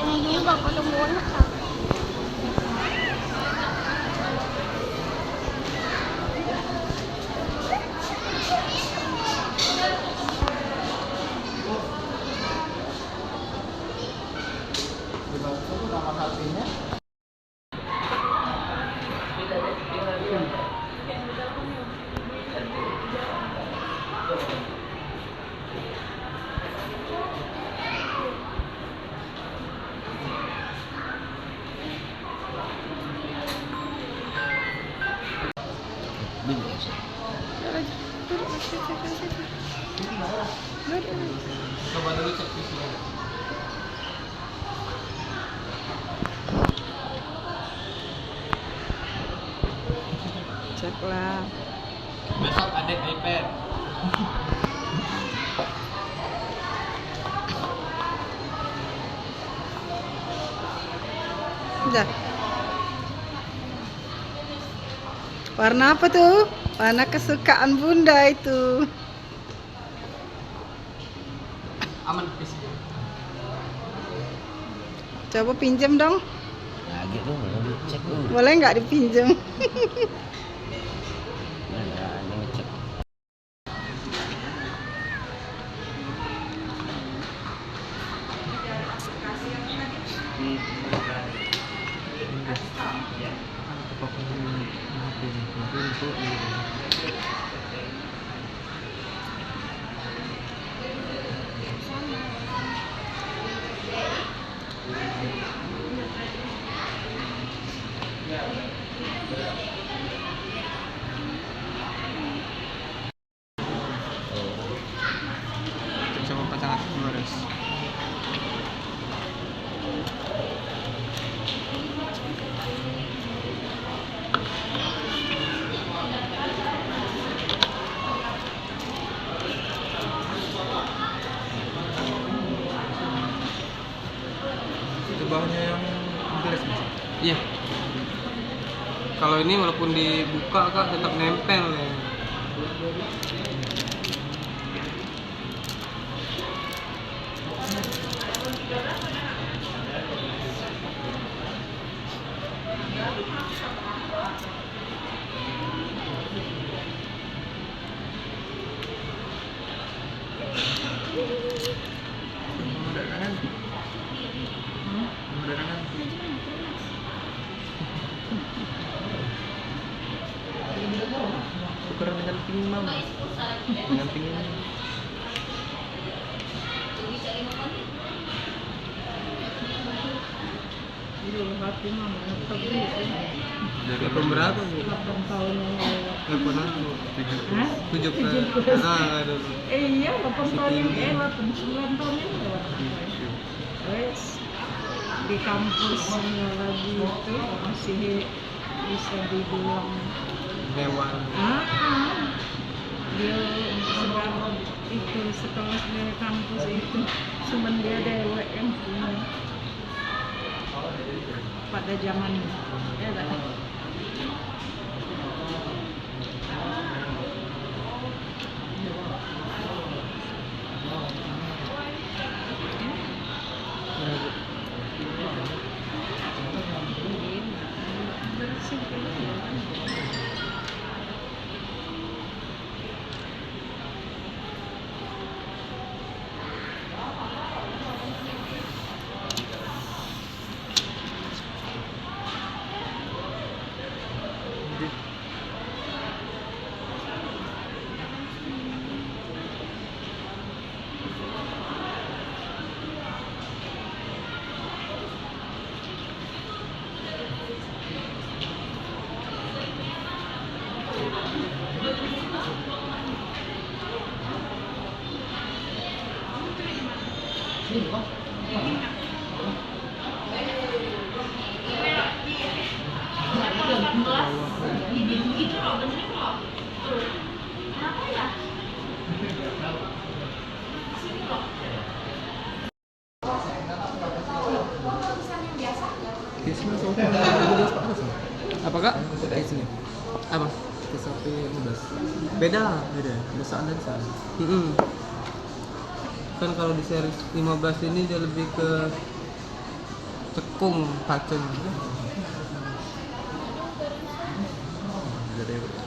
Ini dulu bang, kalau mau nak. Nama hatinya. Coba dulu cek visinya. Ceklah. Besok ada iPad. Udah. Warna apa tuh? Warna kesukaan Bunda itu. Aman visinya. Coba pinjam dong. Lagi tuh belum dicek tuh. Boleh nggak dipinjam? Mana ada ngecek. Coba pasangan Flores. Itu bawahnya yang beres mas? Iya. Kalau ini walaupun dibuka kak tetap nempel ya. Tukeran dengan ping mam. Dengan ping ini. Dari berapa bu? 8 tahun yang lalu. Telepon aku 7 ke ada. Iya, 8 tahun yang lewat, 9 tahun yang lewat. Wes di kampusnya lagi itu masih bisa dibilang Mewah. Dia sedang itu sekelas dari kampus itu cuman dia dewek yang punya pada zamannya ya kan? Apa kak? Sini. Apa? Sapi 15. Beda. Besar dan besar. Kan kalau di series 15 ini dia lebih ke Cekung pacung. Jadi